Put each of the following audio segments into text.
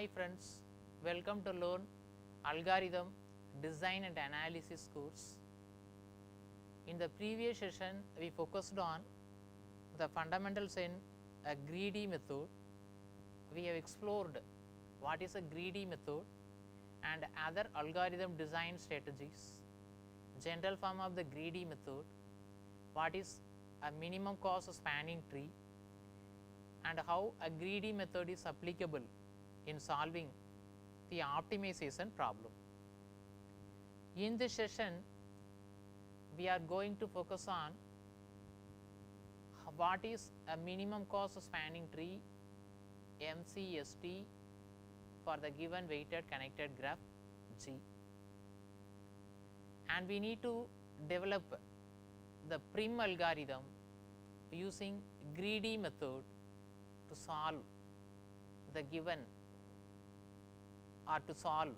Hi friends, welcome to learn algorithm design and analysis course. In the previous session, we focused on the fundamentals in a greedy method. We have explored what is a greedy method and other algorithm design strategies, general form of the greedy method, what is a minimum cost spanning tree, and how a greedy method is applicable in solving the optimization problem. In this session, we are going to focus on what is a minimum cost spanning tree MCST for the given weighted connected graph G, and we need to develop the Prim algorithm using greedy method to solve the given or to solve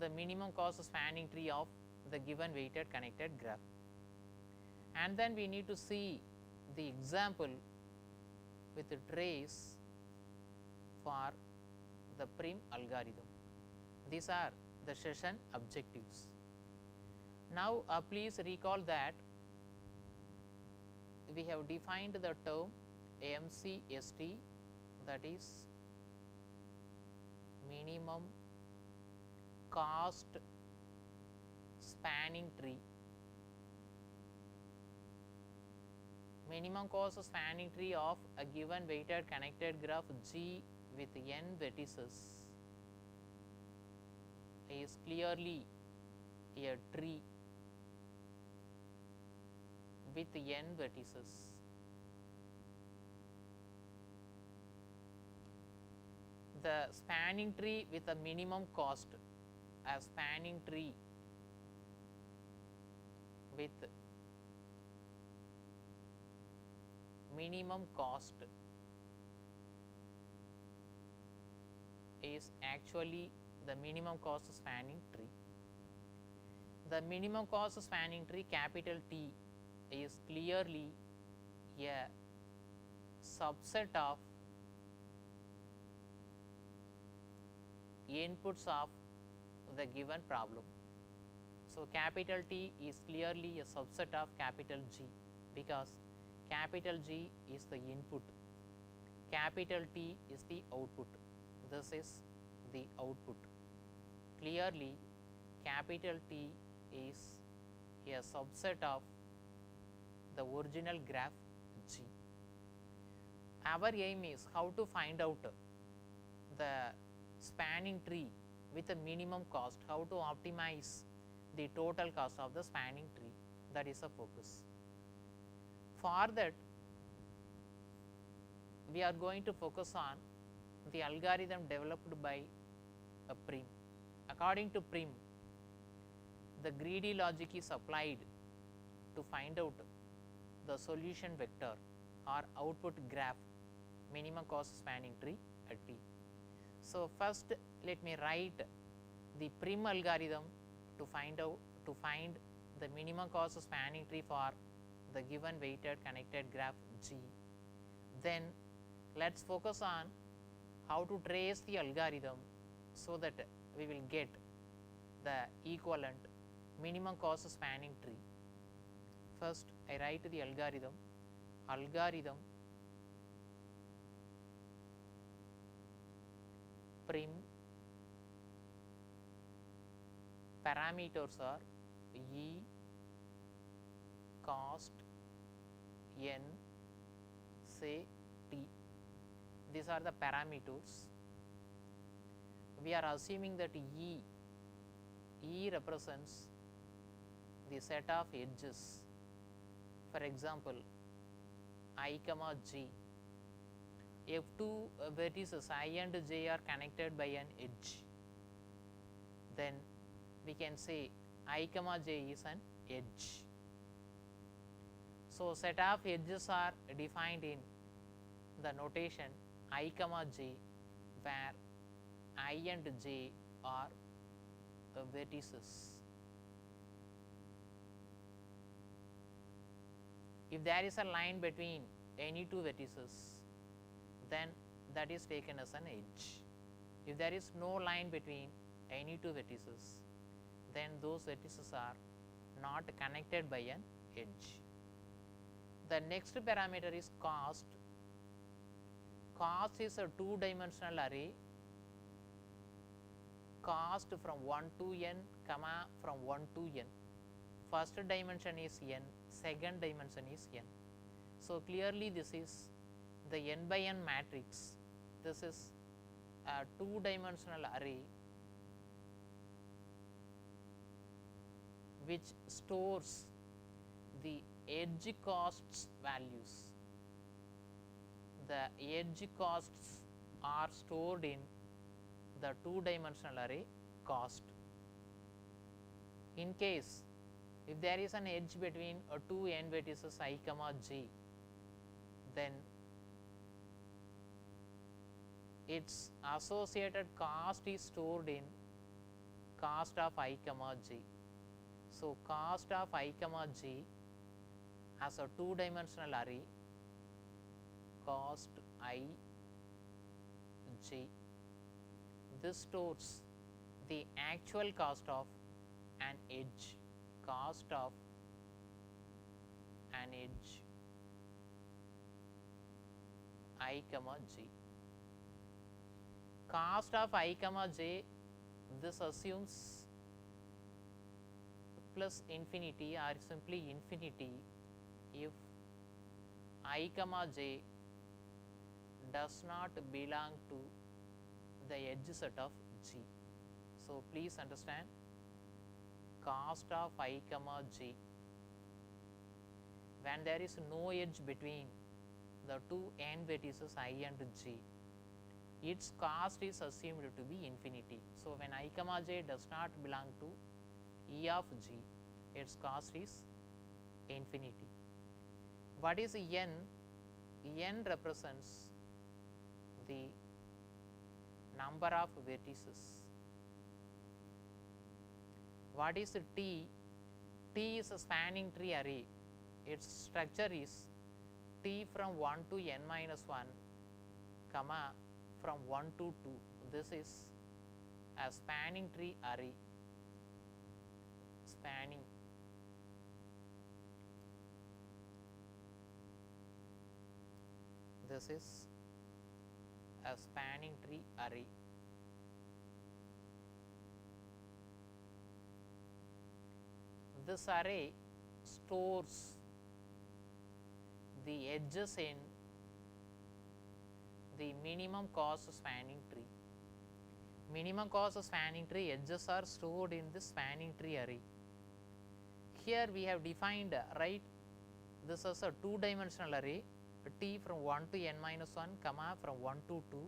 the minimum cost spanning tree of the given weighted connected graph. And then we need to see the example with the trace for the Prim algorithm. These are the session objectives. Now please recall that we have defined the term MCST, that is minimum cost spanning tree. Minimum cost spanning tree of a given weighted connected graph G with n vertices is clearly a tree with n vertices. The spanning tree with a minimum cost, a spanning tree with minimum cost is actually the minimum cost spanning tree. The minimum cost spanning tree capital T is clearly a subset of inputs of the given problem. So capital T is clearly a subset of capital G, because capital G is the input, capital T is the output. This is the output. Clearly capital T is a subset of the original graph G. Our aim is how to find out the spanning tree with a minimum cost, how to optimize the total cost of the spanning tree. That is the focus. For that, we are going to focus on the algorithm developed by a Prim. According to Prim, the greedy logic is applied to find out the solution vector or output graph minimum cost spanning tree at T. So first let me write the Prim algorithm to find the minimum cost spanning tree for the given weighted connected graph G. Then let us focus on how to trace the algorithm so that we will get the equivalent minimum cost spanning tree. First I write the algorithm Prim parameters are E, cost, n, say t. These are the parameters. We are assuming that E represents the set of edges. For example, I comma j. If two vertices I and j are connected by an edge, then we can say I comma j is an edge. So set of edges are defined in the notation I comma j, where I and j are vertices. If there is a line between any two vertices, then that is taken as an edge. If there is no line between any two vertices, then those vertices are not connected by an edge. The next parameter is cost. Cost is a two-dimensional array. Cost from 1 to n, comma from 1 to n. First dimension is n, second dimension is n. So clearly this is the n by n matrix. This is a two-dimensional array which stores the edge costs values. The edge costs are stored in the two-dimensional array cost. In case if there is an edge between two n vertices I comma j, then its associated cost is stored in cost of I comma j. So cost of I comma j as a two-dimensional array, cost I j, this stores the actual cost of an edge, cost of an edge I comma j. Cost of I comma j, this assumes plus infinity or simply infinity if I comma j does not belong to the edge set of G. So please understand, cost of I comma j, when there is no edge between the two n vertices I and j, its cost is assumed to be infinity. So when I comma j does not belong to E of g, its cost is infinity. What is n? N represents the number of vertices. What is T? T is a spanning tree array. Its structure is T from 1 to n minus 1, comma from 1 to 2. This is a spanning tree array. Spanning this is a spanning tree array. This array stores the edges in the minimum cost spanning tree. Minimum cost spanning tree edges are stored in this spanning tree array. Here we have defined, right, this is a two-dimensional array, T from 1 to n minus 1, comma from 1 to 2.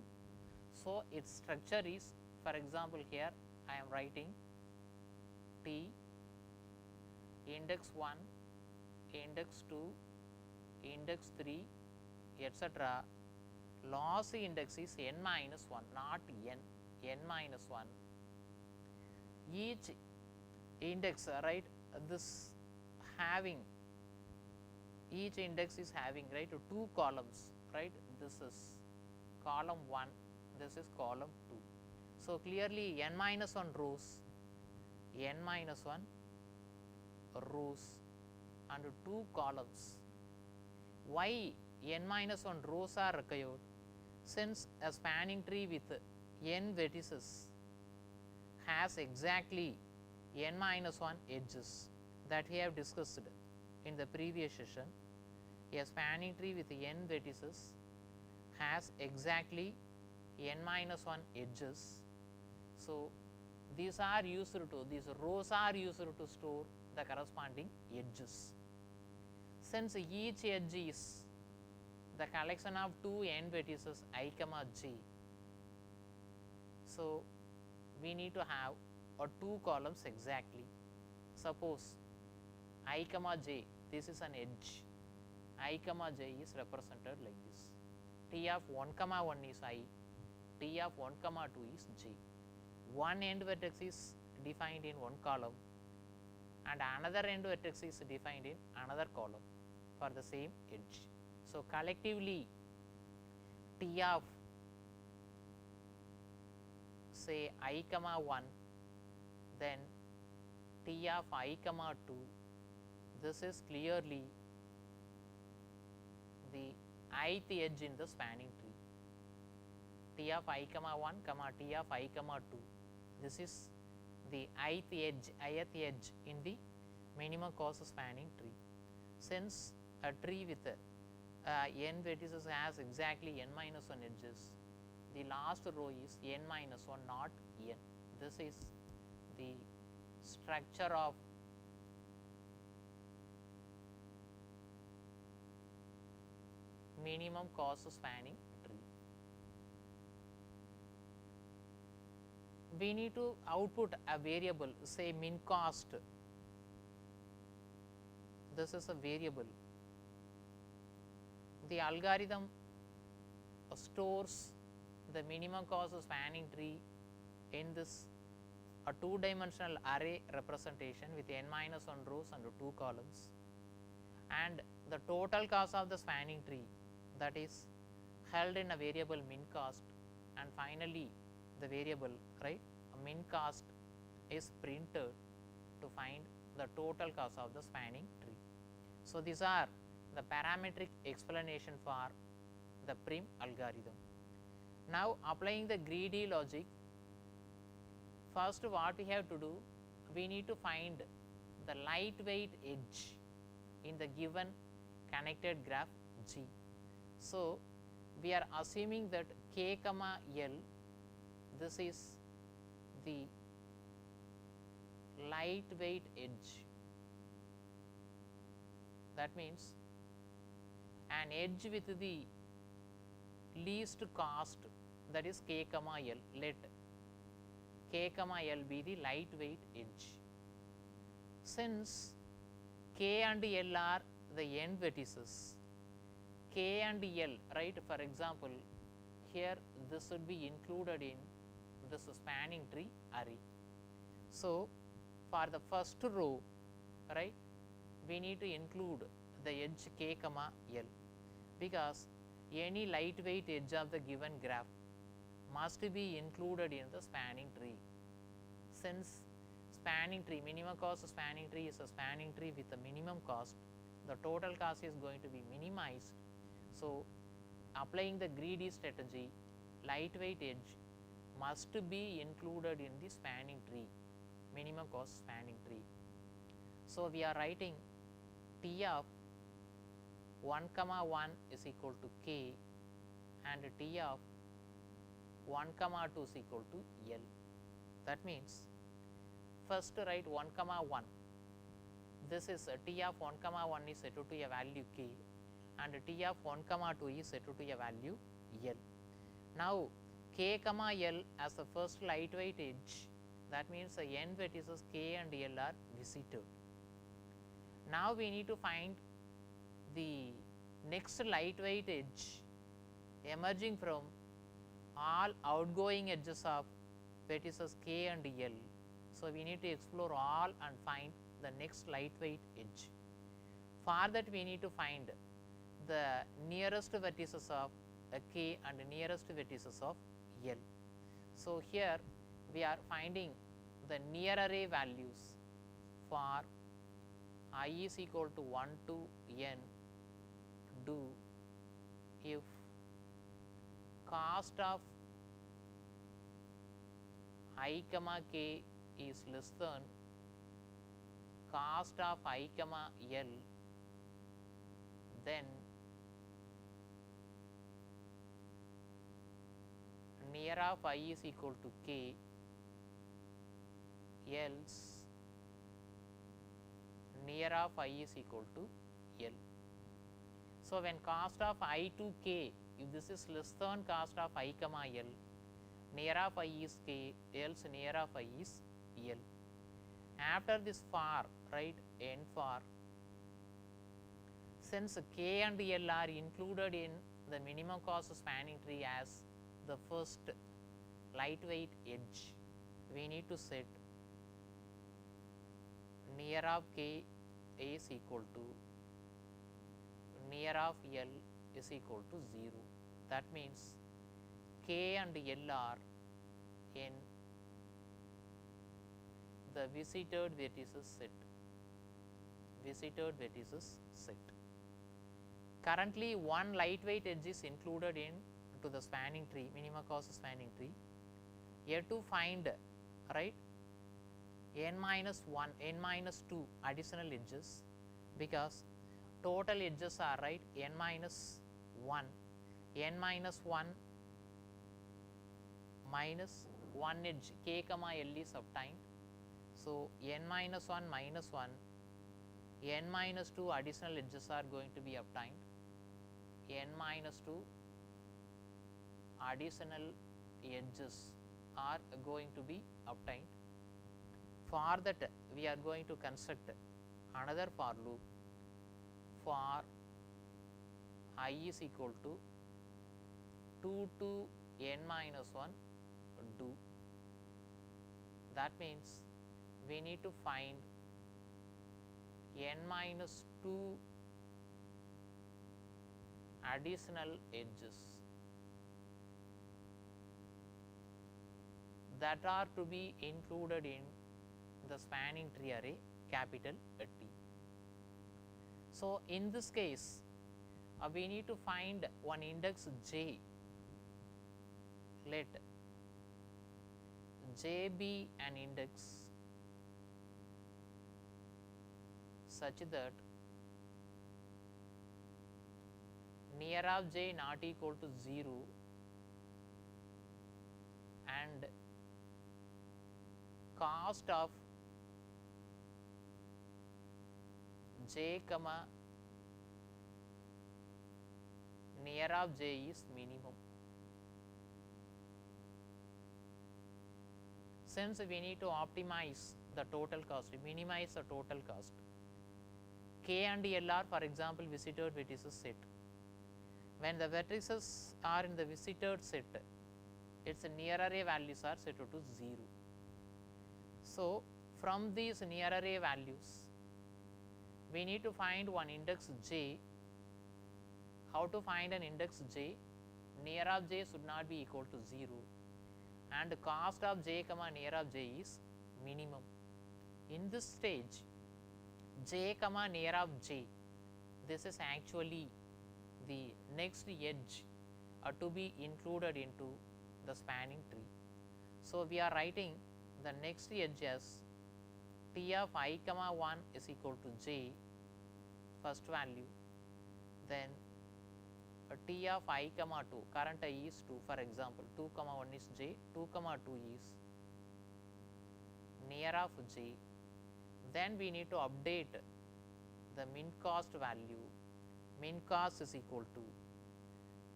So its structure is, for example, here I am writing T index 1, index 2, index 3, etc. Lossy index is n minus 1, not n minus 1. Each index, right, this having, each index is having, right, two columns, right. This is column 1, this is column 2. So clearly n minus 1 rows, n minus 1 rows and 2 columns. Why n minus 1 rows are required? Since a spanning tree with n vertices has exactly n minus 1 edges that we have discussed in the previous session. A spanning tree with n vertices has exactly n minus 1 edges. So these are used to, these rows are used to store the corresponding edges. Since each edge is the collection of two n vertices I comma j, so we need to have two columns exactly. Suppose I comma j, this is an edge, I comma j is represented like this. T of 1 comma 1 is I, T of 1 comma 2 is j. One end vertex is defined in one column and another end vertex is defined in another column for the same edge. So collectively T of say I comma 1, then T of I comma 2, this is clearly the ith edge in the spanning tree. T of I comma 1 comma T of I comma 2, this is the ith edge in the minimum cost spanning tree. Since a tree with n vertices has exactly n minus 1 edges, the last row is n minus 1, not n. This is the structure of minimum cost spanning tree. We need to output a variable, say min cost. This is a variable. The algorithm stores the minimum cost spanning tree in this a 2-dimensional array representation with n minus 1 rows and 2 columns, and the total cost of the spanning tree, that is held in a variable min cost, and finally the variable, right, min cost is printed to find the total cost of the spanning tree. So these are the parametric explanation for the Prim algorithm. Now applying the greedy logic, first what we have to do, we need to find the lightweight edge in the given connected graph G. So we are assuming that k comma L, this is the lightweight edge. That means an edge with the least cost, that is k comma L. Let k comma L be the lightweight edge. Since k and L are the n vertices, k and L, right, for example, here this should be included in this spanning tree array. So for the first row, right, we need to include the edge k comma L, because any lightweight edge of the given graph must be included in the spanning tree. Since spanning tree, minimum cost spanning tree is a spanning tree with a minimum cost, the total cost is going to be minimized. So applying the greedy strategy, lightweight edge must be included in the spanning tree, minimum cost spanning tree. So we are writing T of 1 comma 1 is equal to k, and T of 1 comma 2 is equal to L. That means first write 1 comma 1, this is T of 1 comma 1 is set to a value k, and T of 1 comma 2 is set to a value L. Now k comma L as the first lightweight edge, that means the n vertices k and L are visited. Now we need to find the next lightweight edge emerging from all outgoing edges of vertices k and L. So we need to explore all and find the next lightweight edge. For that we need to find the nearest vertices of k and nearest vertices of L. So here we are finding the near array values for I is equal to 1 to n, do if cost of I comma k is less than cost of I comma L, then near of I is equal to k, else near of I is equal to L. So when cost of I to k, if this is less than cost of I comma L, near of I is k, else near of I is L. After this for, right, n for, since k and L are included in the minimum cost spanning tree as the first lightweight edge, we need to set near of k is equal to near of L is equal to 0. That means k and L are in the visited vertices set. Visited vertices set. Currently, one lightweight edge is included into the spanning tree, minima cost spanning tree. Here to find, right, n minus 1, n minus 2 additional edges, because total edges are, right, n minus 1, n minus 1 minus 1 edge k comma l is obtained. So, n minus 1 minus 1, n minus 2 additional edges are going to be obtained, n minus 2 additional edges are going to be obtained. For that, we are going to construct another for loop for I is equal to 2 to n minus 1 do. That means we need to find n minus 2 additional edges that are to be included in the spanning tree array capital T. So, in this case, we need to find one index j. Let j be an index such that near of j not equal to 0 and cost of j comma near of j is minimum. Since we need to optimize the total cost, minimize the total cost, k and l are, for example, visited vertices set. When the vertices are in the visited set, its near array values are set to 0. So, from these near array values, we need to find one index j. How to find an index j? Near of j should not be equal to 0 and cost of j comma near of j is minimum. In this stage, j comma near of j, this is actually the next edge to be included into the spanning tree. So, we are writing the next edge as t of I comma 1 is equal to j, first value, then t of I comma 2, current I is 2, for example, 2 comma 1 is j, 2 comma 2 is near of j. Then we need to update the min cost value. Min cost is equal to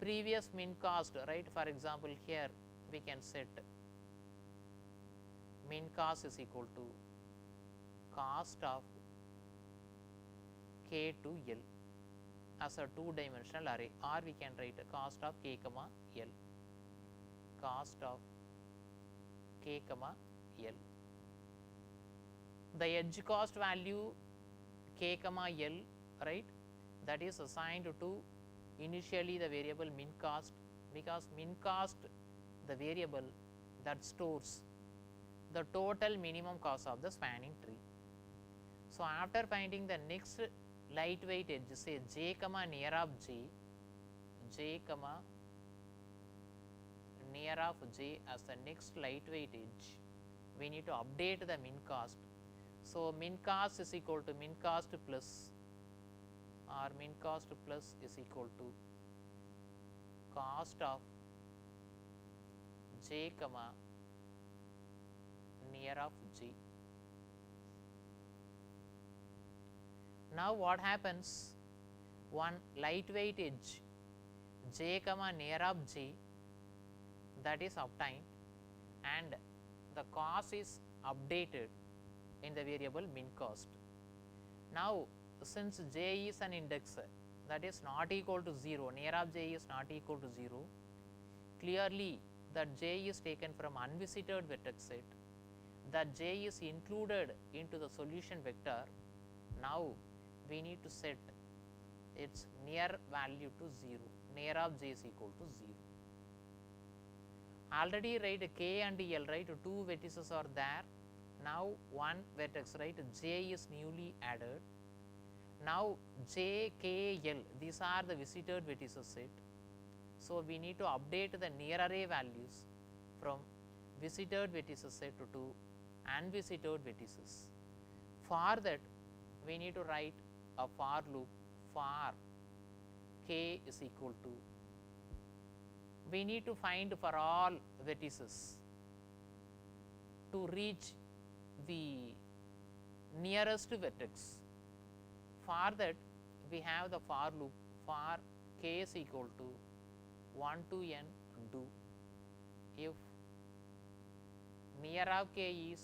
previous min cost, right? For example, here we can set min cost is equal to cost of k to l as a 2-dimensional array, or we can write cost of k comma l, cost of k comma l. The edge cost value k comma l, right, that is assigned to initially the variable min cost, because min cost, the variable that stores the total minimum cost of the spanning tree. So, after finding the next lightweight edge, say j comma near of j, j comma near of j as the next lightweight edge, we need to update the min cost. So, min cost is equal to min cost plus, or min cost plus is equal to cost of j comma near of j. Now, what happens? One lightweight edge j comma near of j, that is obtained, and the cost is updated in the variable min cost. Now, since j is an index that is not equal to 0, near of j is not equal to 0, clearly that j is taken from unvisited vertex set, that j is included into the solution vector. Now, we need to set its near value to 0, near of j is equal to 0. Already, right, k and l, right, two vertices are there, Now one vertex, right, j is newly added. Now j, k, l, these are the visited vertices set. So we need to update the near array values from visited vertices set to unvisited vertices. For that, we need to write a for loop for k is equal to, we need to find for all vertices to reach the nearest vertex. For that, we have the for loop for k is equal to 1 to n do. If near of k is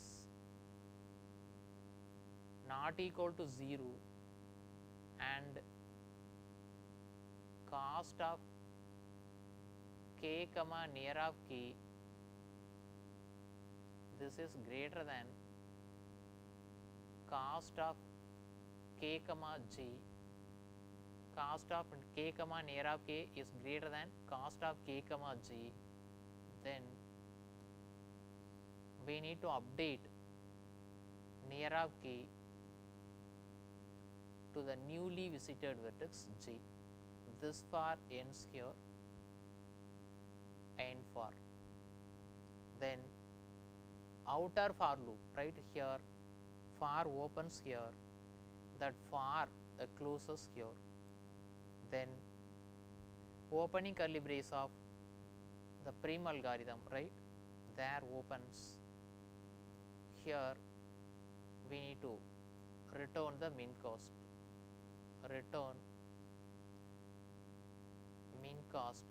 not equal to 0 and cost of k comma near of k, this is greater than cost of k comma j, cost of k comma near of k is greater than cost of k comma j, then we need to update near of k to the newly visited vertex j. This for ends here and for. Then outer for loop, right here, for opens here, that for closes here. Then opening curly brace of the Prim algorithm, right, there opens. Here we need to return the min cost, return min cost,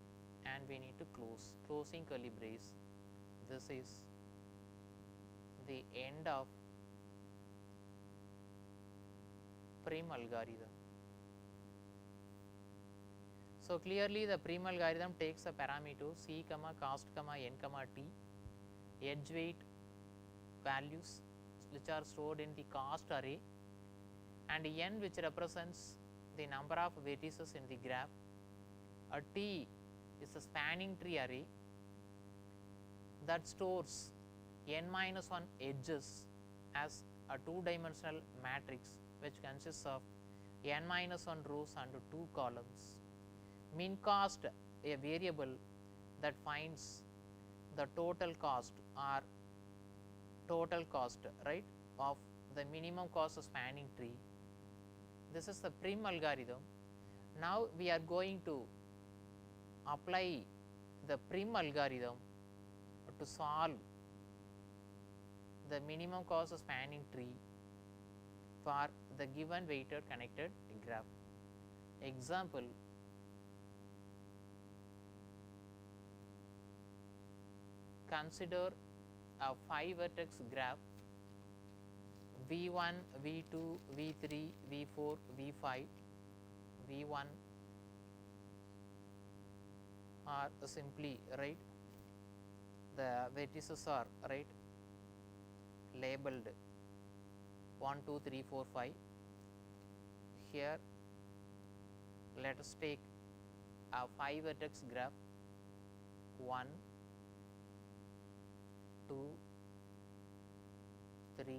and we need to close, closing curly brace. This is the end of Prim algorithm. So clearly the Prim algorithm takes a parameter c comma cost comma n comma t, edge weight values which are stored in the cost array, and n which represents the number of vertices in the graph. A t is a spanning tree array that stores n minus 1 edges as a two-dimensional matrix which consists of n minus 1 rows and 2 columns. Min cost, a variable that finds the total cost or total cost, right, of the minimum cost spanning tree. This is the Prim algorithm. Now we are going to apply the Prim algorithm to solve the minimum cost spanning tree for the given weighted connected graph. Example, consider a 5 vertex graph V1, V2, V3, V4, V5. V1 are simply, right, the vertices are, right, labeled 1, 2, 3, 4, 5. Here let us take a 5 vertex graph 1, 2, 3,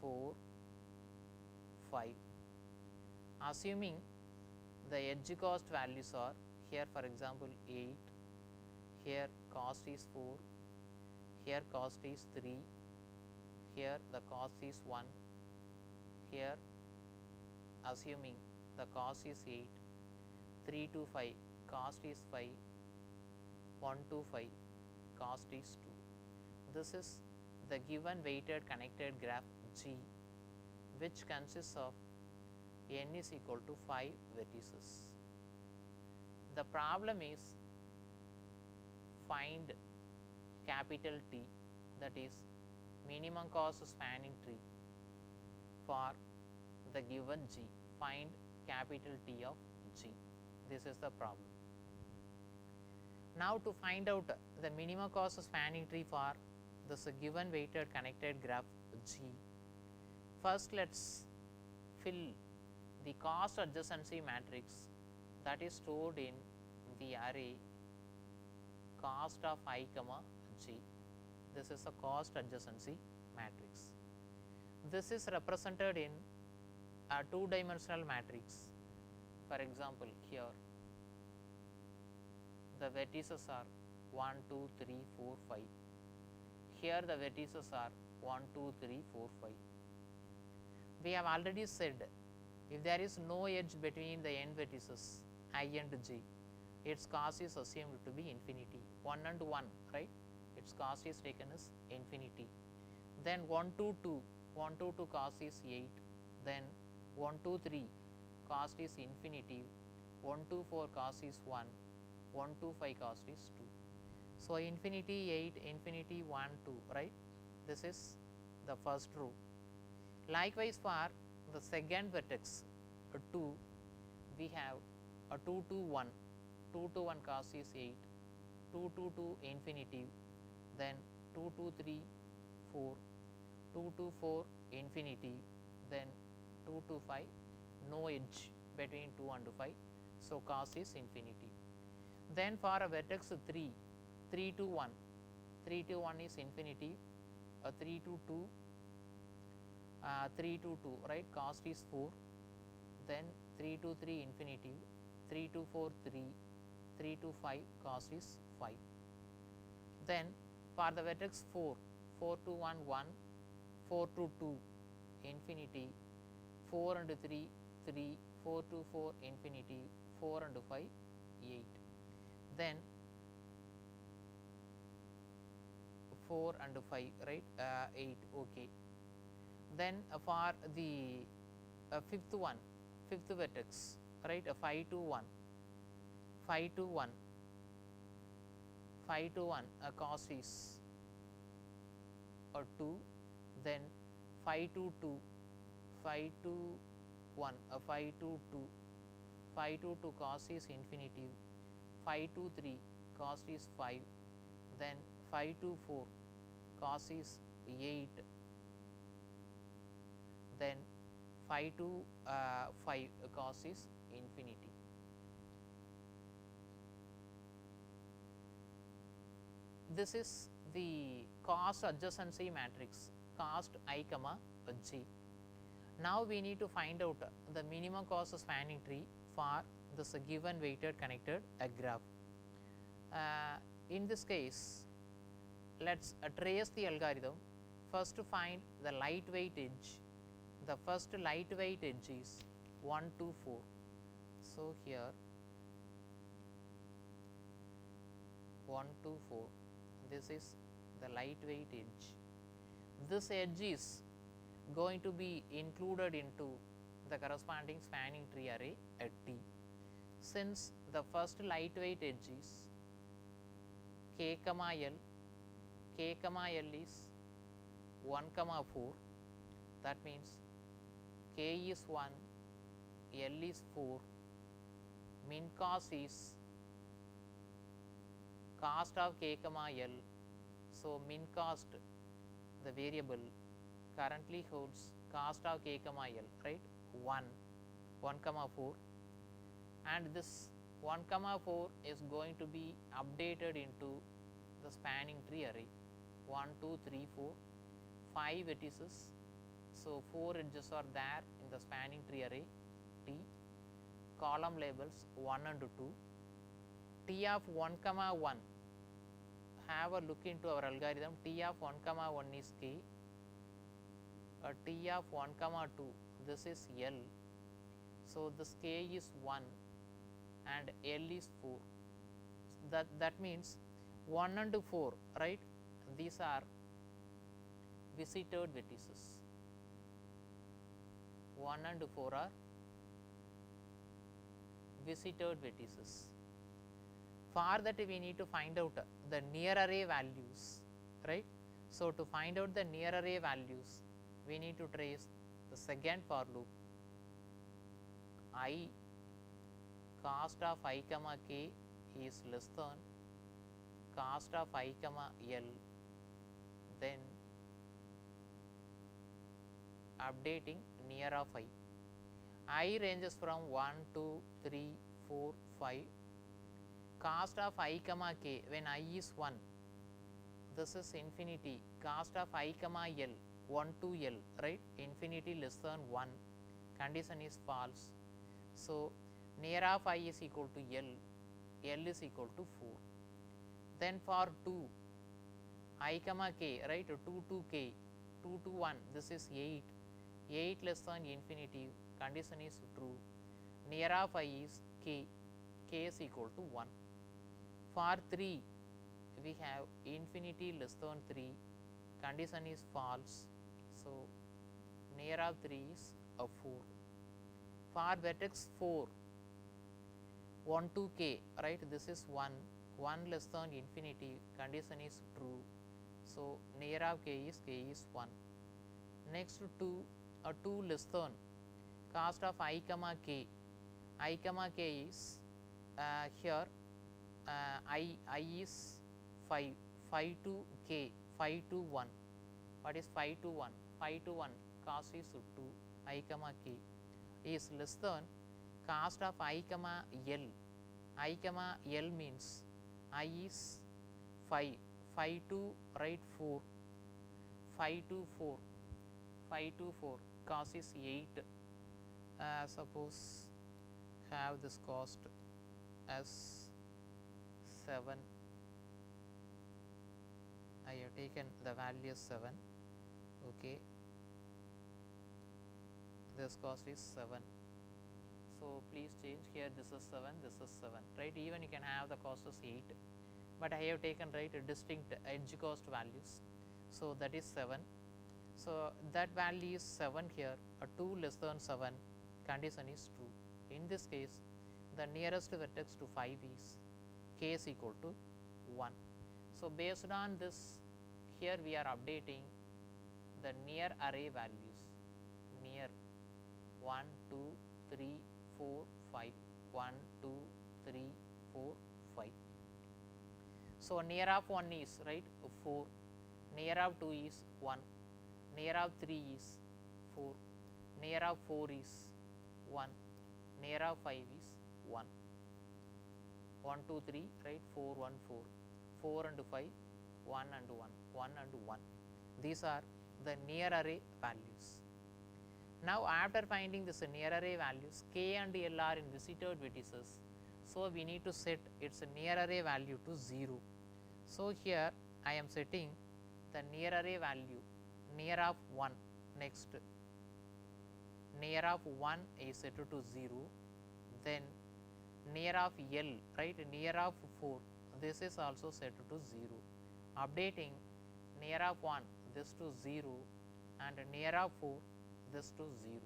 4, 5. Assuming the edge cost values are here, for example 8, here cost is 4, here cost is 3, here the cost is 1, here assuming the cost is 8, 3 to 5 cost is 5, 1 to 5 cost is 2. This is the given weighted connected graph G, which consists of n is equal to 5 vertices. The problem is find capital T, that is minimum cost spanning tree for the given G. Find capital T of G. This is the problem. Now to find out the minimum cost spanning tree for this given weighted connected graph G, first let us fill the cost adjacency matrix that is stored in the array cost of I comma j. This is a cost adjacency matrix. This is represented in a two-dimensional matrix. For example, here the vertices are 1, 2, 3, 4, 5. Here the vertices are 1, 2, 3, 4, 5. We have already said if there is no edge between the n vertices I and j, its cost is assumed to be infinity. 1 and 1, right? Its cost is taken as infinity. Then 1, 2, 2, 1, 2, 2 cost is 8. Then 1, 2, 3 cost is infinity. 1, 2, 4 cost is 1. 1, 2, 5 cost is 2. So, infinity 8, infinity 1, 2, right? This is the first row. Likewise, for the second vertex 2, we have a 2, 2, 1. 2 to 1 cost is 8, 2 to 2 infinity, then 2 to 3 4, 2 to 4 infinity, then 2 to 5 no edge between 2 and 5. So, cost is infinity. Then for a vertex 3, 3 to 1, 3 to 1 is infinity, 3 to 2, 3 to 2, right, cost is 4, then 3 to 3 infinity, 3 to 4 3, 3 to 5 cost is 5. Then for the vertex 4, 4 to 1 1, 4 to 2 infinity, 4 and 3 3, 4 to 4 infinity, 4 and 5 8. Then 4 and 5, right, 8, okay. Then for the fifth one, fifth vertex, right, 5 to 1, 5 to 1, 5 to 1 cost is 2, then 5 to 2, 5 to 1, 5 to 2, 5 to 2 cost is infinity, 5 to 3 cost is 5, then 5 to 4 cost is 8, then 5 to 5 cost is infinity. This is the cost adjacency matrix, cost I comma j. Now we need to find out the minimum cost spanning tree for this given weighted connected graph. In this case, let us trace the algorithm. First to find the lightweight edge. The first lightweight edge is 1 to 4. So, here 1 to 4, this is the lightweight edge. This edge is going to be included into the corresponding spanning tree array at T. Since the first lightweight edge is k comma L, k comma L is 1 comma 4, that means k is 1, L is 4, min cost is cost of k comma L. So, min cost, the variable currently holds cost of k comma L, right, 1 comma 4, and this 1 comma 4 is going to be updated into the spanning tree array 1 2 3 4 5 vertices. So, 4 edges are there in the spanning tree array T, column labels 1 and 2, T of 1 comma 1, have a look into our algorithm. T of 1 comma 1 is k, T of 1 comma 2, this is L. So, this k is 1 and L is 4, that means 1 and 4, right, these are visited vertices, 1 and 4 are visited vertices. For that we need to find out the near array values, right. So, to find out the near array values, we need to trace the second for loop, I cost of I comma k is less than cost of I comma L, then updating near of I ranges from 1, 2, 3, 4, 5, cost of I comma k when I is 1, this is infinity, cost of I comma L 1 to L, right, infinity less than 1, condition is false. So, near of I is equal to L, L is equal to 4. Then for 2 I comma k, right, 2 to k, 2 to 1, this is 8, 8 less than infinity, condition is true. Near of I is k, k is equal to 1. For 3 we have infinity less than 3, condition is false. So, near of 3 is a 4. For vertex 4, 1 to k, right, this is 1, 1 less than infinity, condition is true. So, near of k is 1. Next 2 less than, cost of I comma k is here I is 5, 5 to k, 5 to 1. What is 5 to 1? 5 to 1, cost is 2, I comma k is less than cost of I comma L. I comma L means I is 5, 5 to right 4, 5 to 4, 5 to 4, cost is 8. Suppose have this cost as 7, I have taken the value as 7, okay, this cost is 7. So, please change here, this is 7, this is 7, right, even you can have the cost as 8, but I have taken, right, distinct edge cost values. So, that is 7. So, that value is 7 here, 2 less than 7, condition is true. In this case, the nearest vertex to 5 is k is equal to 1. So, based on this, here we are updating the near array values, near 1, 2, 3, 4, 5, 1, 2, 3, 4, 5. So, near of 1 is, right, 4, near of 2 is 1, near of 3 is 4, near of 4 is 1, near of 5 is 1, 1, 2, 3, right, 4, 1, 4, 4 and 5, 1 and 1, 1 and 1. These are the near array values. Now, after finding this near array values, k and L are in visited vertices. So, we need to set its near array value to 0. So, here I am setting the near array value near of 1, next near of 1 is set to 0, then near of L, right, near of 4, this is also set to 0, updating near of 1 this to 0 and near of 4 this to 0.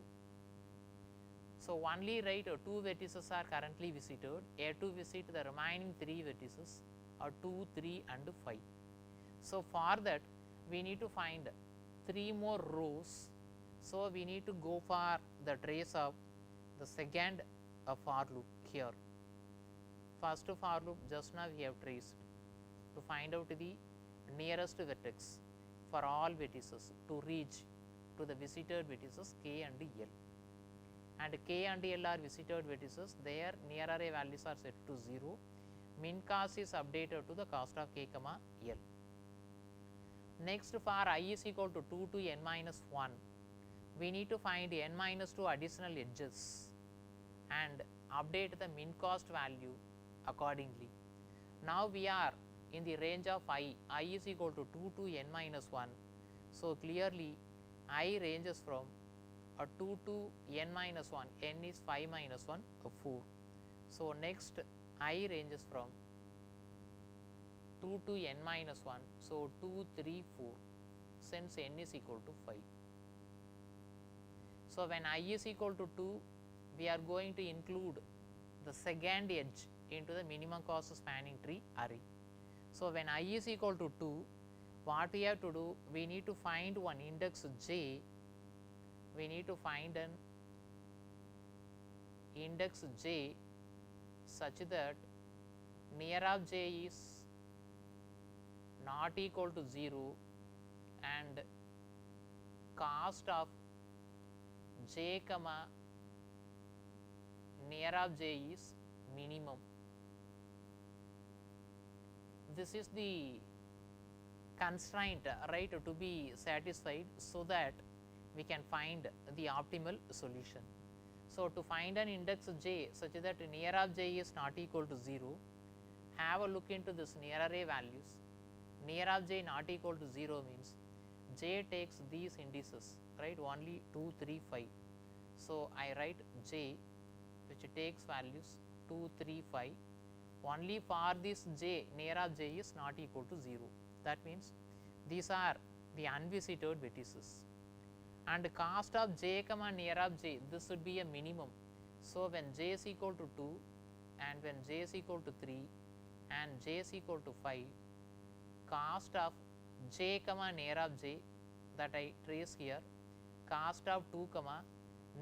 So, only, right, 2 vertices are currently visited, yet to visit the remaining 3 vertices are 2, 3 and 5. So, for that we need to find 3 more rows. So, we need to go for the trace of the second for loop here. First for loop just now we have traced to find out the nearest vertex for all vertices to reach to the visited vertices k and L, and k and L are visited vertices, their near array values are set to 0, min cost is updated to the cost of k comma L. Next, for I is equal to 2 to n minus 1, we need to find n minus 2 additional edges and update the min cost value accordingly. Now, we are in the range of I is equal to 2 to n minus 1. So, clearly I ranges from 2 to n minus 1, n is 5 minus 1, 4. So, next I ranges from 2 to n minus 1. So, 2, 3, 4, since n is equal to 5. So, when I is equal to 2, we are going to include the second edge into the minimum cost spanning tree array. So, when I is equal to 2, what we have to do, we need to find one index j, we need to find an index j such that near of j is not equal to 0 and cost of j comma near of j is minimum. This is the constraint, right, to be satisfied, so that we can find the optimal solution. So, to find an index j such that near of j is not equal to 0, have a look into this near array values. Near of j not equal to 0 means j takes these indices, right, only 2, 3, 5. So, I write j which takes values 2, 3, 5, only for this j near of j is not equal to 0. That means these are the unvisited vertices, and cost of j comma near of j, this should be a minimum. So, when j is equal to 2 and when j is equal to 3 and j is equal to 5, cost of j comma near of j, that I trace here, cost of 2 comma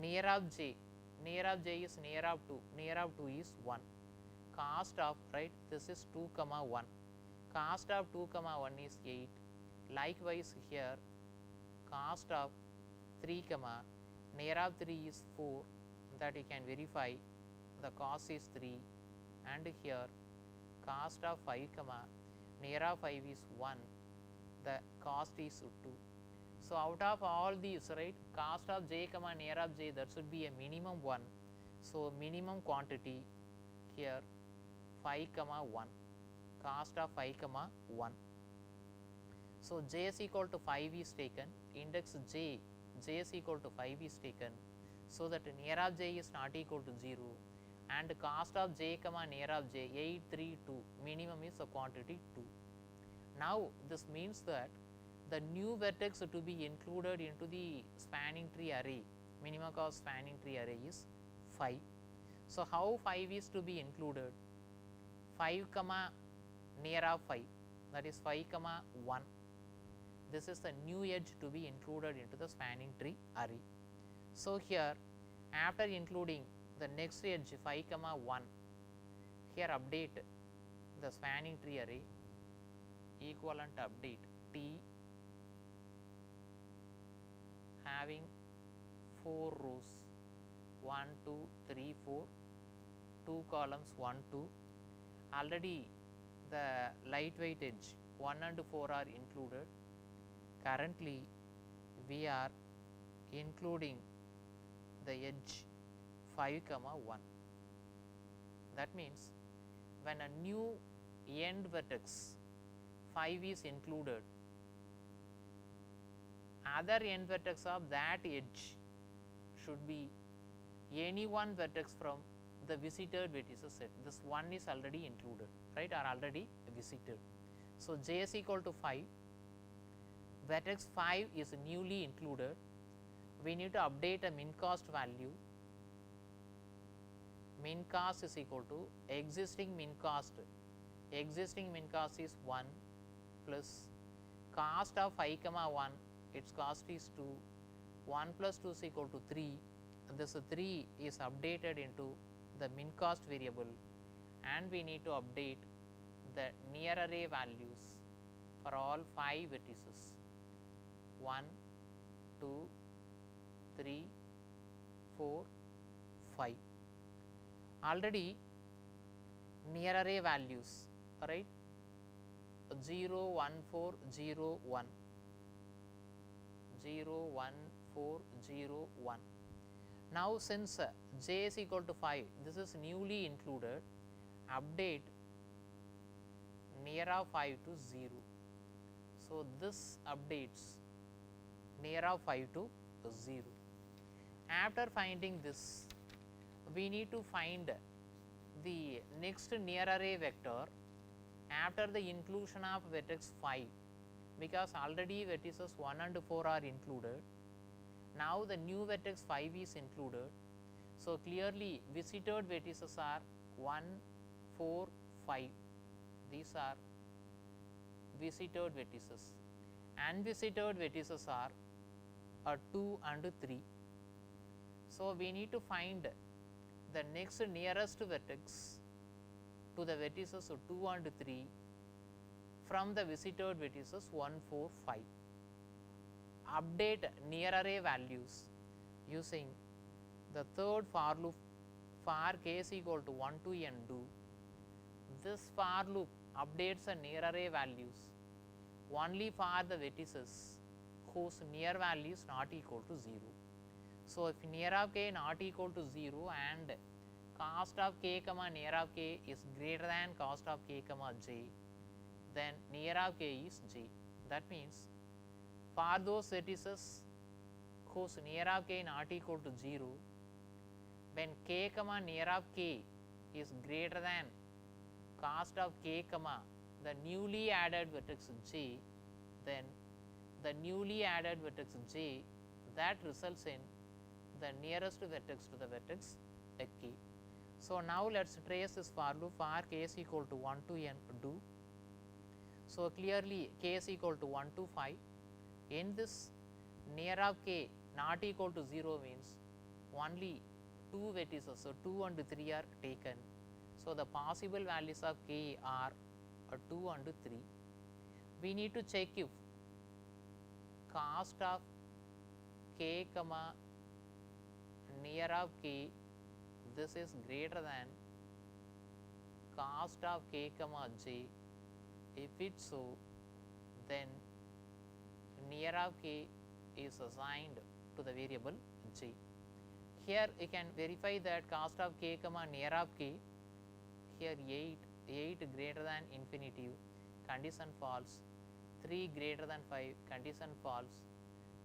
near of j is near of 2, near of 2 is 1, cost of, right, this is 2 comma 1, cost of 2 comma 1 is 8. Likewise here, cost of 3 comma near of 3 is 4, that you can verify the cost is 3, and here cost of 5 comma near of 5 is 1, the cost is 2. So, out of all these, right, cost of j comma near of j, that should be a minimum 1. So, minimum quantity here 5 comma 1, cost of 5 comma 1. So, j is equal to 5 is taken, index j is equal to 5 is taken, so that near of j is not equal to 0, and cost of j comma near of j 832, minimum is the quantity 2. Now, this means that the new vertex to be included into the spanning tree array, minimum cost spanning tree array is 5. So, how 5 is to be included? 5 comma near of 5, that is 5 comma 1. This is the new edge to be included into the spanning tree array. So, here after including the next edge 5 comma 1, here update the spanning tree array, equivalent update T having 4 rows 1, 2, 3, 4, 2 columns 1, 2. Already the lightweight edge 1 and 4 are included. Currently we are including the edge 5 comma 1. That means when a new end vertex 5 is included, other end vertex of that edge should be any one vertex from the visited vertices set. This one is already included, right, or already visited. So, j is equal to 5, vertex 5 is newly included. We need to update a min cost value. Min cost is equal to existing min cost. Existing min cost is 1 plus cost of 5 comma 1, its cost is 2, 1 plus 2 is equal to 3, this 3 is updated into the min cost variable, and we need to update the near array values for all 5 vertices 1, 2, 3, 4, 5. Already near array values, right, 0, 1, 4, 0, 1, 0, 1, 4, 0, 1. Now, since j is equal to 5, this is newly included, update near of 5 to 0. So, this updates near of 5 to 0. After finding this, we need to find the next near array vector after the inclusion of vertex 5, because already vertices 1 and 4 are included. Now, the new vertex 5 is included. So, clearly visited vertices are 1, 4, 5, these are visited vertices. Unvisited vertices are 2 and 3. So, we need to find the next nearest vertex to the vertices of 2 and 3 from the visited vertices 1, 4, 5. Update near array values using the third for loop for k is equal to 1 to n do. This for loop updates the near array values only for the vertices whose near value is not equal to 0. So, if near of k not equal to 0 and cost of k comma near of k is greater than cost of k comma j, then near of k is j. That means for those vertices whose near of k not equal to 0, when k comma near of k is greater than cost of k comma the newly added vertex j, then the newly added vertex j that results in the nearest vertex to the vertex k. So, now let us trace this for loop for k is equal to 1 to n do. So, clearly k is equal to 1 to 5. In this near of k not equal to 0 means only 2 vertices, so 2 and 3 are taken. So, the possible values of k are 2 and 3. We need to check if cost of k comma near of k, this is greater than cost of k comma j. If it's so, then near of k is assigned to the variable j. Here you can verify that cost of k comma near of k, here 8 greater than infinitive, condition false, 3 greater than 5, condition false.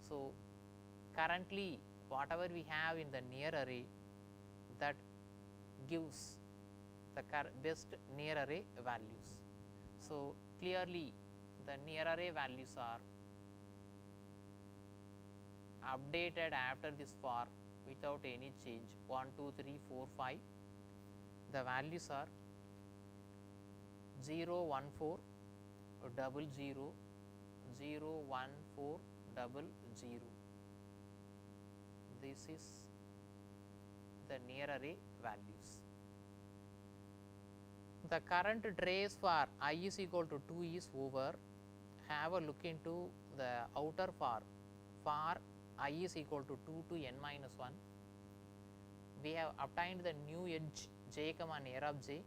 So, currently whatever we have in the near array, that gives the best near array values. So, clearly the near array values are updated after this for without any change 1, 2, 3, 4, 5. The values are 0, 1, 4, 0, 0, 0, 1, 4, 0, 0. This is the near array values. The current trace for I is equal to 2 is over. Have a look into the outer for I is equal to 2 to n minus 1. We have obtained the new edge j comma near of j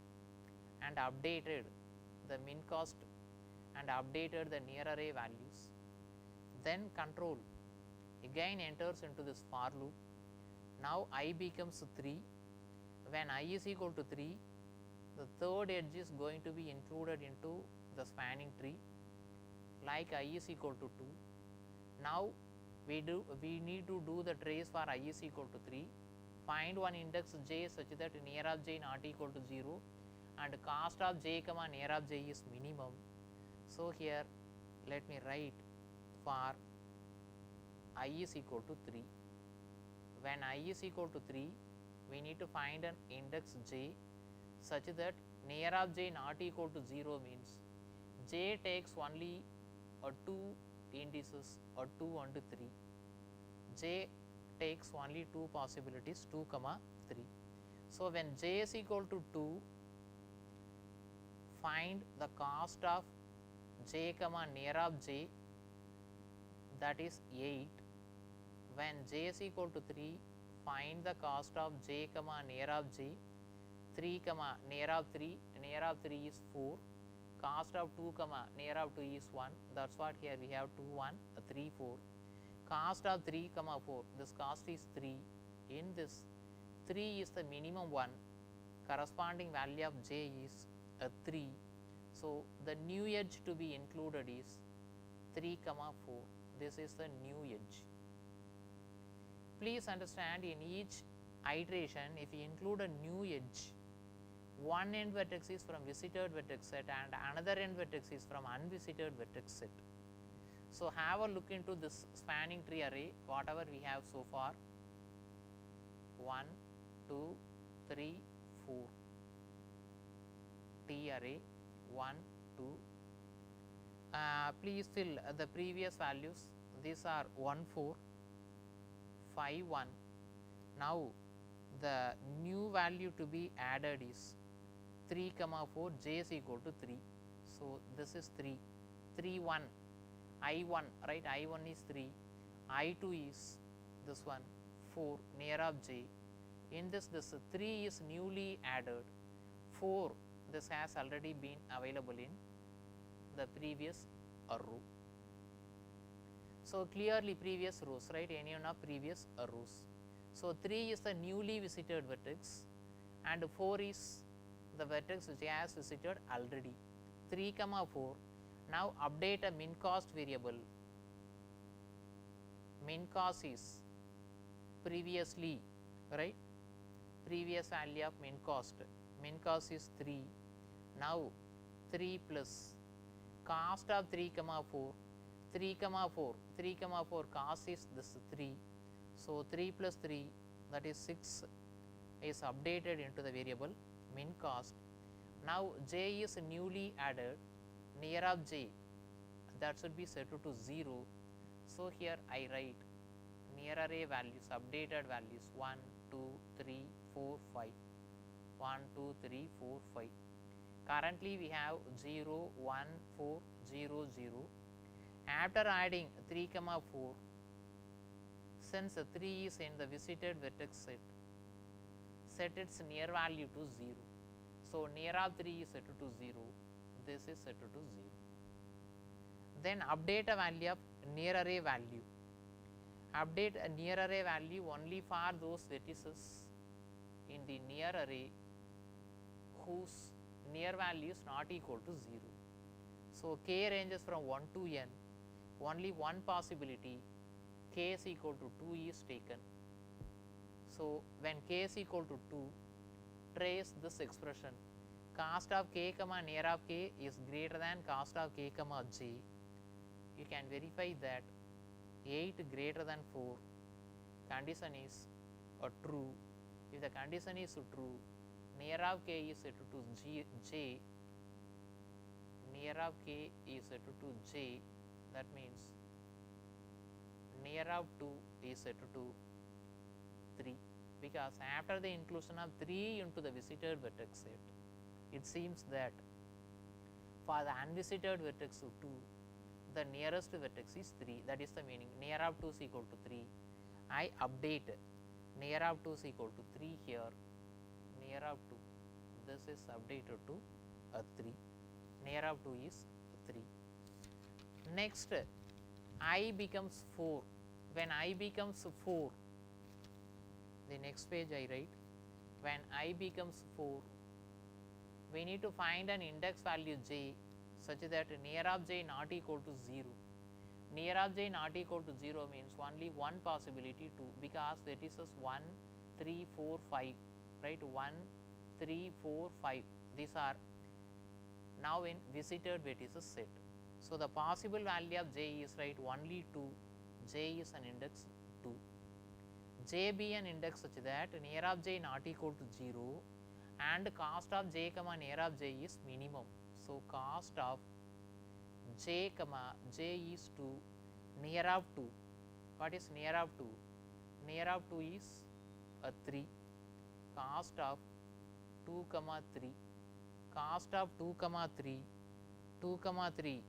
and updated the min cost and updated the near array values. Then control again enters into this for loop. Now I becomes 3. When I is equal to 3, the third edge is going to be included into the spanning tree like I is equal to 2. Now we need to do the trace for I is equal to 3. Find one index j such that near of j not equal to 0 and cost of j comma near of j is minimum. So, here let me write for I is equal to 3. When I is equal to 3, we need to find an index j such that near of j not equal to 0 means j takes only 2 indices 2 and 3. J takes only 2 possibilities 2 comma 3. So, when j is equal to 2, find the cost of j comma near of j, that is 8. When j is equal to 3, find the cost of j comma near of j, 3 comma near of 3 is 4, cost of 2 comma near of 2 is 1. That is what here we have 2 1 3 4. Cost of 3 comma 4, this cost is 3. In this 3 is the minimum one, corresponding value of j is 3. So, the new edge to be included is 3 comma 4. This is the new edge. Please understand, in each iteration if you include a new edge, one end vertex is from visited vertex set and another end vertex is from unvisited vertex set. So, have a look into this spanning tree array whatever we have so far 1, 2, 3, 4 T array 1, 2. Please fill the previous values. These are 1, 4, 5, 1. Now, the new value to be added is 3 comma 4, j is equal to 3. So, this is 3, 3 1, I 1, right, I 1 is 3, I 2 is this one 4 near of j. In this 3 is newly added, 4 this has already been available in the previous a row. So, clearly previous rows, right, any one of previous rows. So, 3 is the newly visited vertex and 4 is the vertex which has visited already. 3 comma 4. Now, update a min cost variable. Min cost is previously, right, previous value of min cost. Min cost is 3. Now, 3 plus cost of 3 comma 4. 3 comma 4, 3 comma 4 cost is this 3. So, 3 plus 3, that is 6 is updated into the variable min cost. Now, j is newly added, near of j, that should be set to 0. So, here I write near array values, updated values 1, 2, 3, 4, 5, 1, 2, 3, 4, 5. Currently, we have 0, 1, 4, 0, 0. After adding 3 comma 4, since 3 is in the visited vertex set its near value to 0. So, near of 3 is set to 0, this is set to 0. Then update a value of near array value. Update a near array value only for those vertices in the near array whose near value is not equal to 0. So, k ranges from 1 to n, only one possibility, k is equal to 2 is taken. So, when k is equal to 2, trace this expression, cost of k comma near of k is greater than cost of k comma j. You can verify that 8 greater than 4 condition is true. If the condition is true, near of k is set to j, near of k is set to j, that means near of 2 is set to 3, because after the inclusion of 3 into the visited vertex set, it seems that for the unvisited vertex 2, the nearest vertex is 3, that is the meaning near of 2 is equal to 3. I update near of 2 is equal to 3 here, near of 2, this is updated to 3, near of 2 is 3. Next, I becomes 4. When I becomes 4, the next page I write, when I becomes 4, we need to find an index value j such that near of j not equal to 0. Near of j not equal to 0 means only one possibility 2, because vertices 1, 3, 4, 5, right, 1, 3, 4, 5, these are now in visited vertices set. So, the possible value of j is, right, only 2, j is an index 2. J be an index such that near of j not equal to 0 and cost of j comma near of j is minimum. So, cost of j comma j is 2, near of 2. What is near of 2? Near of 2 is 3, cost of 2 comma 3, cost of 2 comma 3, 2 comma 3,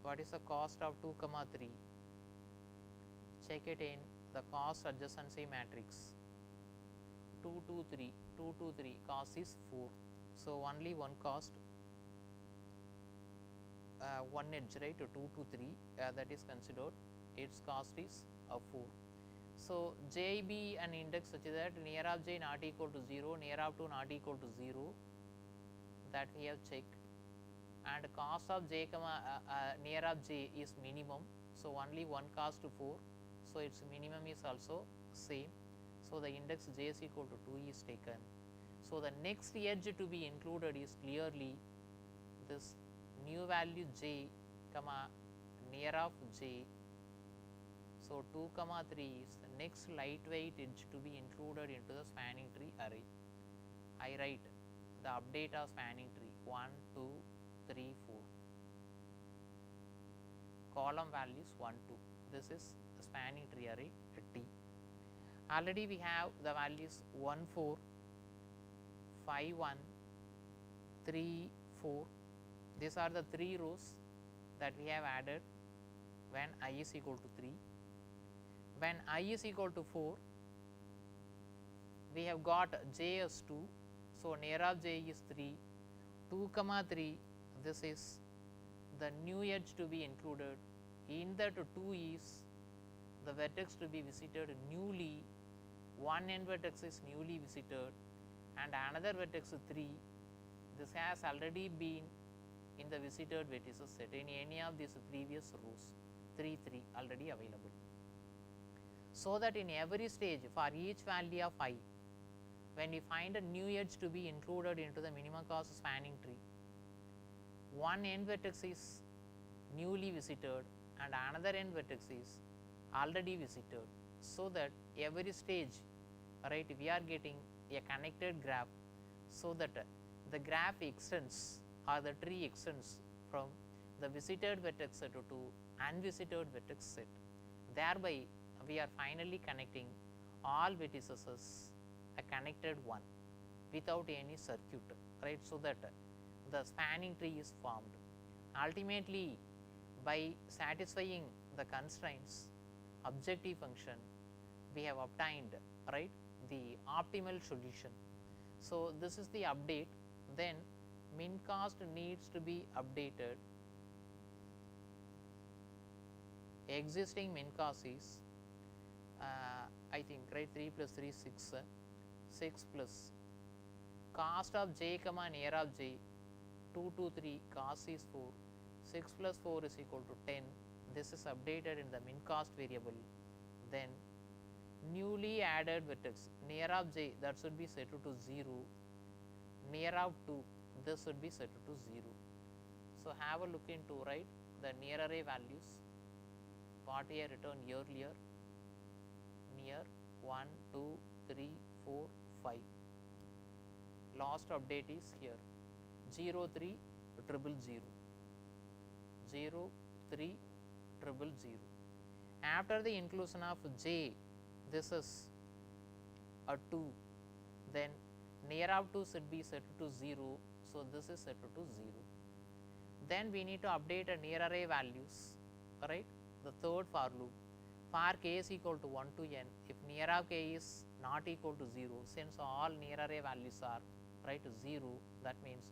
what is the cost of 2 comma 3? Check it in the cost adjacency matrix, 2, 2, 3, 2, 2, 3, cost is 4. So, only one cost, one edge, right, 2 to 3, that is considered, its cost is 4. So, j be an index such that near of j not equal to 0, near of 2 not equal to 0, that we have checked, and cost of j comma near of j is minimum. So, only one cost to 4, so its minimum is also same. So, the index j is equal to 2 is taken. So, the next edge to be included is clearly this new value j comma near of j. So, 2 comma 3 is the next lightweight edge to be included into the spanning tree array. I write the update of spanning tree 1, 2, 3, 4, column values 1, 2. This is the spanning tree array T. Already we have the values 1, 4, 5, 1, 3, 4. These are the 3 rows that we have added when I is equal to 3. When I is equal to 4, we have got j as 2. So, near of j is 3, 2 comma 3, this is the new edge to be included. In that 2 is the vertex to be visited newly, one end vertex is newly visited and another vertex 3, this has already been in the visited vertices set in any of these previous rows, 3 3 already available. So that in every stage for each value of I, when we find a new edge to be included into the minimum cost spanning tree, one end vertex is newly visited and another end vertex is already visited. So that every stage, right, we are getting a connected graph, so that the graph extends or the tree extends from the visited vertex set to unvisited vertex set. Thereby we are finally connecting all vertices as a connected one without any circuit, right, so that the spanning tree is formed. Ultimately, by satisfying the constraints objective function, we have obtained, right, the optimal solution. So this is the update. Then min cost needs to be updated. Existing min cost is I think, right, 3 plus 3 6, 6 plus cost of j comma near of j 2 to 3 cost is 4, 6 plus 4 is equal to 10. This is updated in the min cost variable. Then newly added vertex near of j, that should be set to 0, near of 2, this should be set to 0. So have a look into, right, the near array values, what we have written earlier, near 1 2 3 4 5. Last update is here 0 3 triple 0, 0 3 triple 0. After the inclusion of j, this is a 2, then near of 2 should be set to 0, so this is set to 0. Then we need to update a near array values, right, the third for loop. For k is equal to 1 to n, if near of k is not equal to 0, since all near array values are, right, 0, that means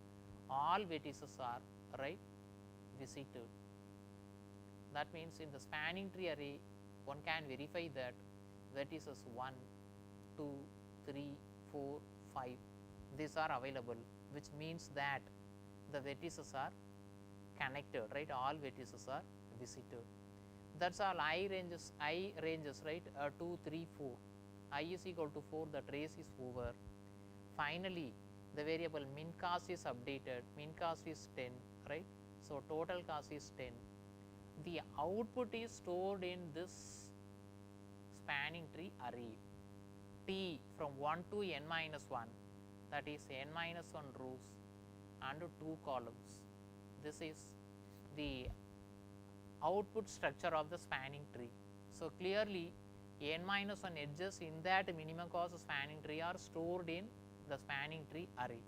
all vertices are, right, visited. That means in the spanning tree array, one can verify that vertices 1, 2, 3, 4, 5, these are available, which means that the vertices are connected, right, all vertices are visited. That is all. I ranges, right, 2, 3, 4, I is equal to 4, the trace is over. Finally, the variable min cost is updated, min cost is 10, right, so total cost is 10. The output is stored in this spanning tree array T from 1 to n minus 1, that is n minus 1 rows and 2 columns. This is the output structure of the spanning tree. So clearly n minus 1 edges in that minimum cost spanning tree are stored in the spanning tree array.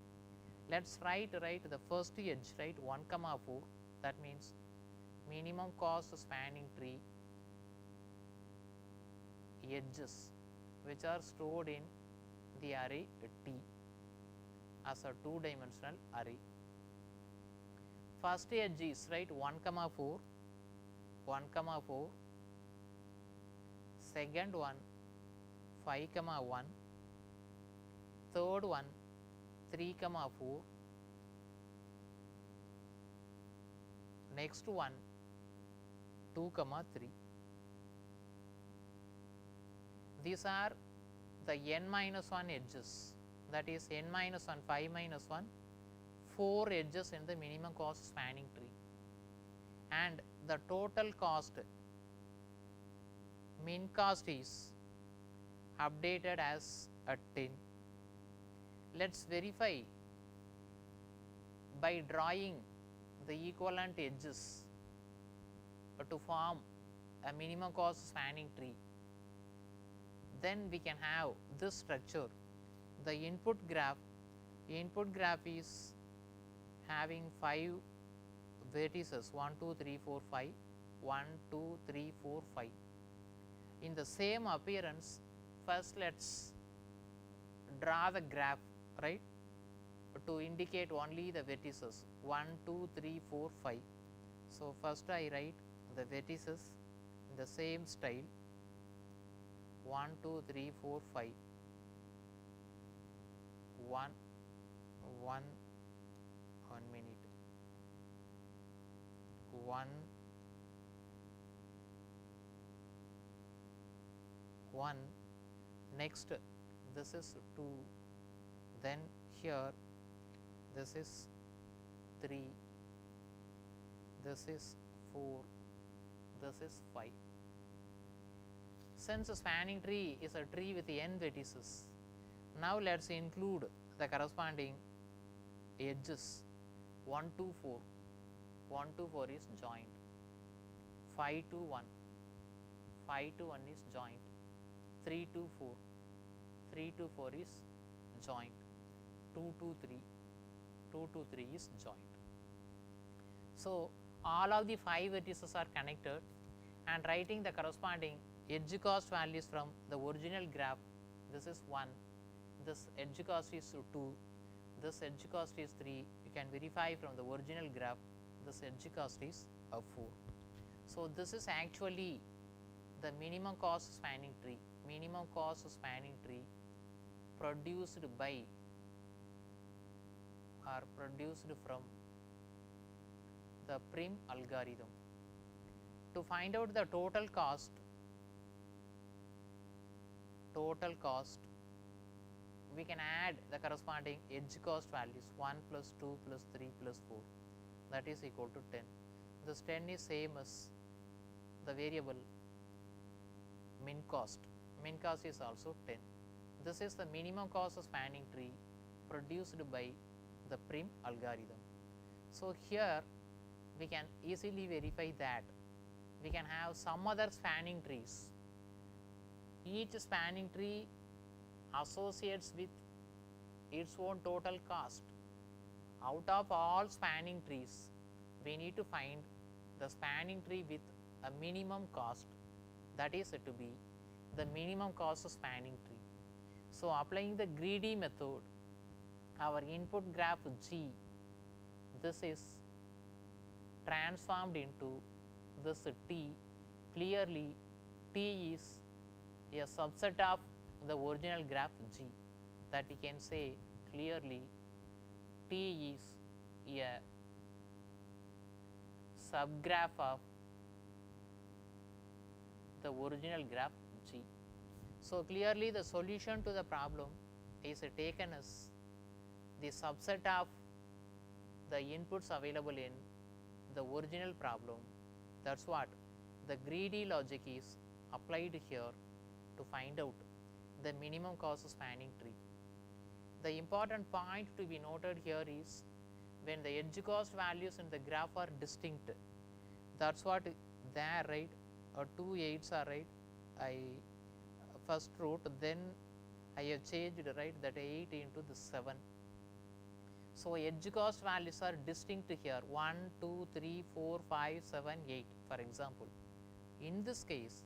Let us write the first edge, right, 1 comma 4, that means minimum cost spanning tree edges which are stored in the array T as a 2-dimensional array. First edge is, right, 1 comma 4, 1 comma 4, second one 5 comma 1, third one 3 comma 4, next one 2 comma 3. These are the n minus 1 edges, that is n minus 1, 5 minus 1, 4 edges in the minimum cost spanning tree, and the total cost min cost is updated as a 10. Let us verify by drawing the equivalent edges to form a minimum cost spanning tree. Then we can have this structure. The input graph is having 5 vertices 1 2 3 4 5, 1 2 3 4 5. In the same appearance, first let us draw the graph, right, to indicate only the vertices 1 2 3 4 5. So, first I write the vertices in the same style 1, 2, 3, 4, 5, 1, 1, 1 minute, 1, 1, next this is 2, then here this is 3, this is 4, this is 5. Since a spanning tree is a tree with n vertices, now let us include the corresponding edges 1 to 4, 1 to 4 is joined, 5 to 1, 5 to 1 is joined, 3 to 4, 3 to 4 is joined, 2 to 3, 2 to 3 is joined. So, all of the 5 vertices are connected, and writing the corresponding edge cost values from the original graph. This is 1, this edge cost is 2, this edge cost is 3. You can verify from the original graph, this edge cost is 4. So, this is actually the minimum cost spanning tree, minimum cost spanning tree produced by or produced from the Prim algorithm. To find out the total cost, we can add the corresponding edge cost values 1 plus 2 plus 3 plus 4, that is equal to 10. This 10 is same as the variable min cost is also 10. This is the minimum cost spanning tree produced by the Prim algorithm. So, here we can easily verify that we can have some other spanning trees. Each spanning tree associates with its own total cost. Out of all spanning trees, we need to find the spanning tree with a minimum cost, that is to be the minimum cost spanning tree. So, applying the greedy method, our input graph G, this is transformed into this T. Clearly, T is a subset of the original graph G, that we can say clearly T is a subgraph of the original graph G. So, clearly the solution to the problem is taken as the subset of the inputs available in the original problem. That is what the greedy logic is applied here to find out the minimum cost spanning tree. The important point to be noted here is when the edge cost values in the graph are distinct, that is what there, right, 2 8s are right, I first wrote, then I have changed, right, that 8 into the 7. So, edge cost values are distinct here 1, 2, 3, 4, 5, 7, 8 for example. In this case,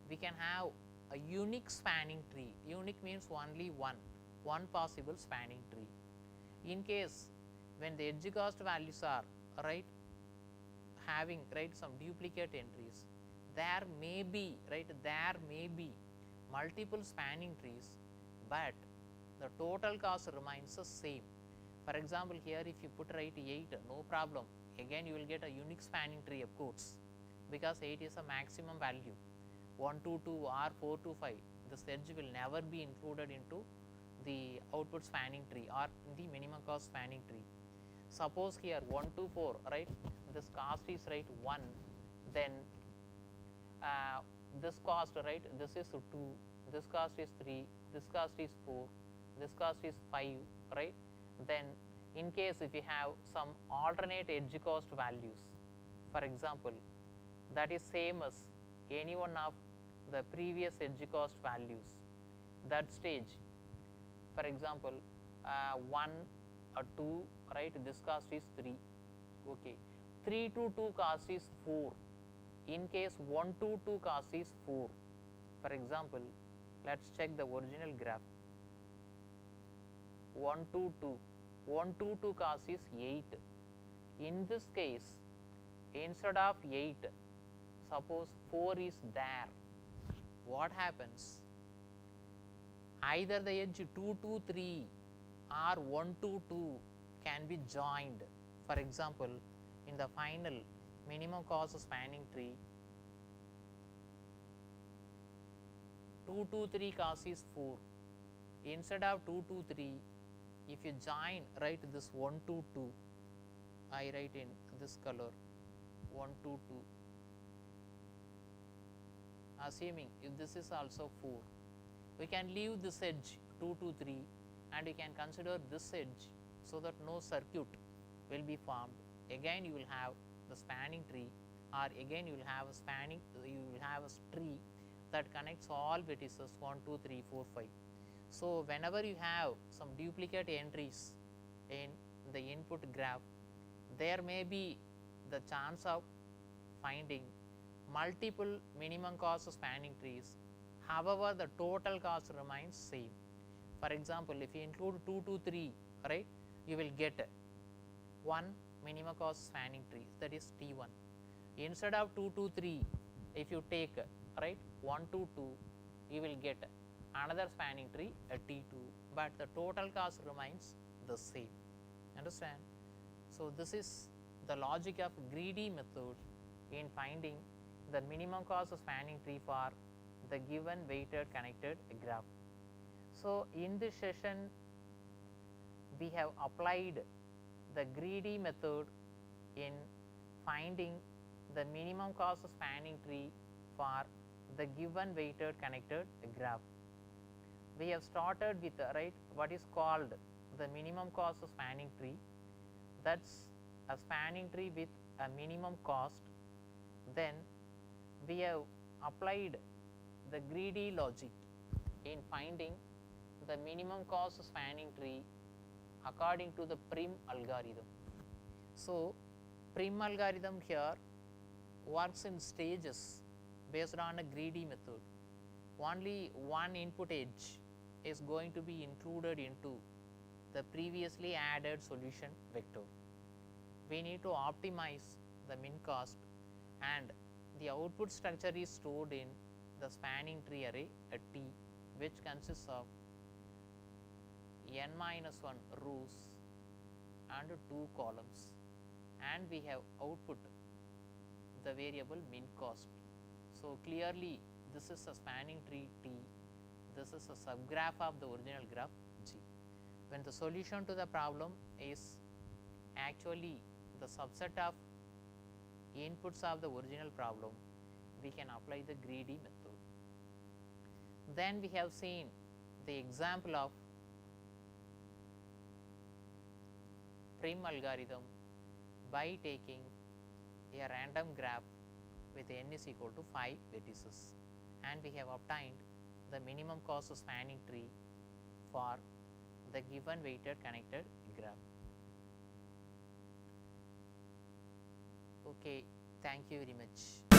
we can have a unique spanning tree. Unique means only one possible spanning tree. In case when the edge cost values are right having right some duplicate entries, there may be multiple spanning trees, but the total cost remains the same. For example, here if you put right 8, no problem, again you will get a unique spanning tree of course, because 8 is a maximum value. 1 to 2 or 4 to 5, this edge will never be included into the output spanning tree or in the minimum cost spanning tree. Suppose here 1 to 4, right, this cost is right 1, then this cost, right, this is 2, this cost is 3, this cost is 4, this cost is 5, right. Then in case if you have some alternate edge cost values, for example, that is same as any one of the previous edge cost values, that stage, for example 1 or 2, right, this cost is 3, okay, 3 to 2 cost is 4, in case 1 to 2 cost is 4, for example, let us check the original graph. 1 to 2 cost is 8. In this case, instead of 8, suppose 4 is there, what happens? Either the edge 2 to 3 or 1 to 2 can be joined. For example, in the final minimum cost spanning tree, 2 to 3 cost is 4. Instead of 2 to 3, if you join, write this 1 to 2, I write in this color 1 to 2, assuming if this is also 4, we can leave this edge 2 to 3 and we can consider this edge, so that no circuit will be formed. Again you will have the spanning tree, or again you will have a tree that connects all vertices 1, 2, 3, 4, 5. So whenever you have some duplicate entries in the input graph, there may be the chance of finding multiple minimum cost spanning trees. However, the total cost remains same. For example, if you include 2 to 3, right, you will get one minimum cost spanning tree, that is T1. Instead of 2 to 3, if you take, right, 1 to 2, you will get another spanning tree, a T2, but the total cost remains the same. Understand? So this is the logic of greedy method in finding the minimum cost spanning tree for the given weighted connected graph. So in this session, we have applied the greedy method in finding the minimum cost spanning tree for the given weighted connected graph. We have started with, right, what is called the minimum cost spanning tree. That's a spanning tree with a minimum cost. Then we have applied the greedy logic in finding the minimum cost spanning tree according to the Prim algorithm. So Prim algorithm here works in stages based on a greedy method. Only one input edge is going to be included into the previously added solution vector. We need to optimize the min cost, and the output structure is stored in the spanning tree array at T, which consists of n minus 1 rows and 2 columns, and we have output the variable min cost. So clearly this is a spanning tree T, this is a subgraph of the original graph G. When the solution to the problem is actually the subset of inputs of the original problem, we can apply the greedy method. Then we have seen the example of Prim algorithm by taking a random graph with n is equal to 5 vertices, and we have obtained the minimum cost spanning tree for the given weighted connected graph. Okay, thank you very much.